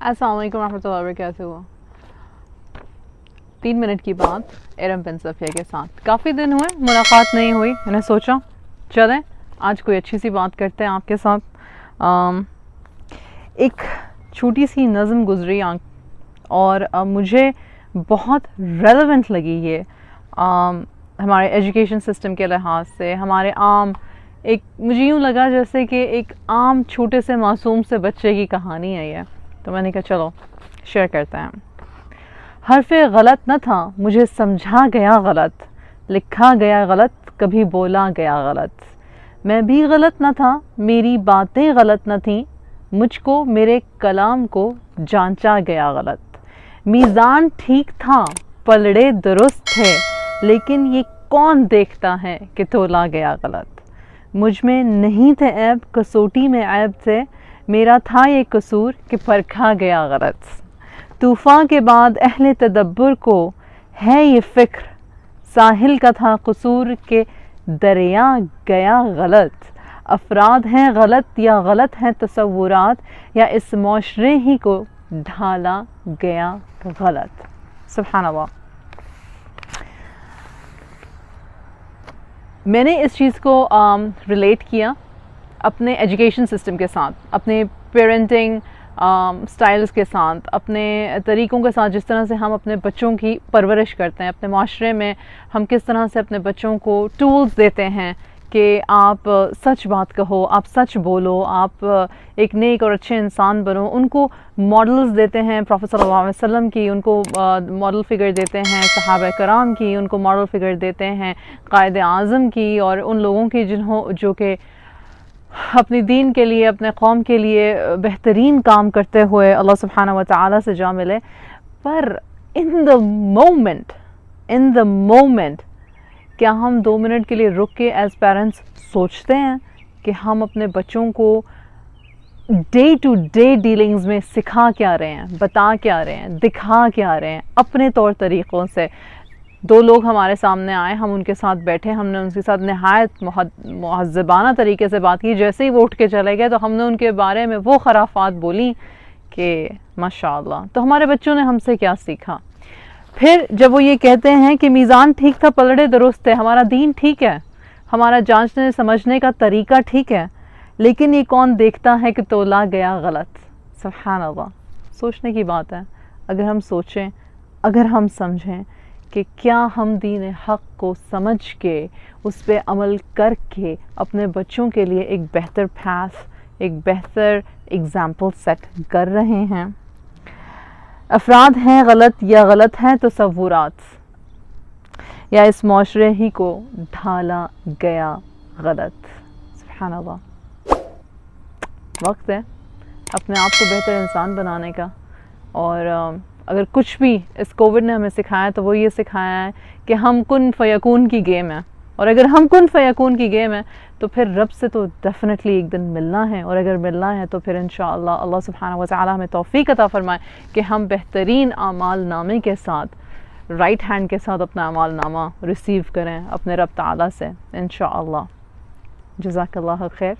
السلام علیکم ورحمۃ اللہ وبرکاتہ۔ 3 منٹ کی بات ارم بن صفیہ کے ساتھ۔ کافی دن ہوئے ملاقات نہیں ہوئی، میں نے سوچا چلیں آج کوئی اچھی سی بات کرتے ہیں آپ کے ساتھ۔ ایک چھوٹی سی نظم گزری اور مجھے بہت ریلیونٹ لگی یہ ہمارے ایجوکیشن سسٹم کے لحاظ سے، ہمارے عام مجھے یوں لگا جیسے کہ ایک عام چھوٹے سے معصوم سے بچے کی کہانی ہے یہ، تو میں نے کہا چلو شیئر کرتے ہیں۔ حرف غلط نہ تھا مجھے سمجھا گیا غلط، لکھا گیا غلط کبھی بولا گیا غلط، میں بھی غلط نہ تھا میری باتیں غلط نہ تھیں، مجھ کو میرے کلام کو جانچا گیا غلط، میزان ٹھیک تھا پلڑے درست تھے، لیکن یہ کون دیکھتا ہے کہ تولا گیا غلط، مجھ میں نہیں تھے عیب کسوٹی میں عیب تھے، میرا تھا یہ قصور کہ پرکھا گیا غلط، طوفان کے بعد اہل تدبر کو ہے یہ فکر، ساحل کا تھا قصور کہ دریا گیا غلط، افراد ہیں غلط یا غلط ہیں تصورات، یا اس معاشرے ہی کو ڈھالا گیا غلط۔ سبحان اللہ۔ میں نے اس چیز کو ریلیٹ کیا اپنے ایجوکیشن سسٹم کے ساتھ، اپنے پیرنٹنگ سٹائلز کے ساتھ، اپنے طریقوں کے ساتھ، جس طرح سے ہم اپنے بچوں کی پرورش کرتے ہیں، اپنے معاشرے میں ہم کس طرح سے اپنے بچوں کو ٹولز دیتے ہیں کہ آپ سچ بات کہو، آپ سچ بولو، آپ ایک نیک اور اچھے انسان بنو، ان کو ماڈلز دیتے ہیں پروفیٹ صلی اللہ علیہ وسلم کی، ان کو ماڈل فگر دیتے ہیں صحابہ کرام کی، ان کو ماڈل فگر دیتے ہیں قائد اعظم کی، اور ان لوگوں کی جو کہ اپنی دین کے لیے، اپنے قوم کے لیے بہترین کام کرتے ہوئے اللہ سبحانہ و تعالیٰ سے جا ملے۔ پر ان دا مومنٹ کیا ہم 2 منٹ کے لیے رک کے ایز پیرنٹس سوچتے ہیں کہ ہم اپنے بچوں کو ڈے ٹو ڈے ڈیلنگز میں سکھا کیا رہے ہیں، بتا کیا رہے ہیں، دکھا کیا رہے ہیں اپنے طور طریقوں سے؟ 2 لوگ ہمارے سامنے آئے، ہم ان کے ساتھ بیٹھے، ہم نے ان کے ساتھ نہایت مہذبانہ طریقے سے بات کی، جیسے ہی وہ اٹھ کے چلے گئے تو ہم نے ان کے بارے میں وہ خرافات بولی کہ ماشاءاللہ۔ تو ہمارے بچوں نے ہم سے کیا سیکھا؟ پھر جب وہ یہ کہتے ہیں کہ میزان ٹھیک تھا پلڑے درست ہے، ہمارا دین ٹھیک ہے، ہمارا جانچنے سمجھنے کا طریقہ ٹھیک ہے، لیکن یہ کون دیکھتا ہے کہ تولا گیا غلط۔ سبحان اللہ۔ سوچنے کی بات ہے، اگر ہم سوچیں، اگر ہم سمجھیں کہ کیا ہم دین حق کو سمجھ کے اس پہ عمل کر کے اپنے بچوں کے لیے ایک بہتر پاس، ایک بہتر اگزامپل سیٹ کر رہے ہیں۔ افراد ہیں غلط یا غلط ہیں تصورات، یا اس معاشرے ہی کو ڈھالا گیا غلط۔ سبحان اللہ۔ وقت ہے اپنے آپ کو بہتر انسان بنانے کا، اور اگر کچھ بھی اس کووڈ نے ہمیں سکھایا تو وہ یہ سکھایا ہے کہ ہم کن فیکون کی گیم ہے، اور اگر ہم کن فیکون کی گیم ہے تو پھر رب سے تو ڈیفینیٹلی ایک دن ملنا ہے، اور اگر ملنا ہے تو پھر انشاءاللہ اللہ سبحانہ و تعالی ہمیں توفیق عطا فرمائے کہ ہم بہترین اعمال نامے کے ساتھ، رائٹ ہینڈ کے ساتھ اپنا اعمال نامہ ریسیو کریں اپنے رب تعالی سے انشاءاللہ۔ جزاک اللہ خیر۔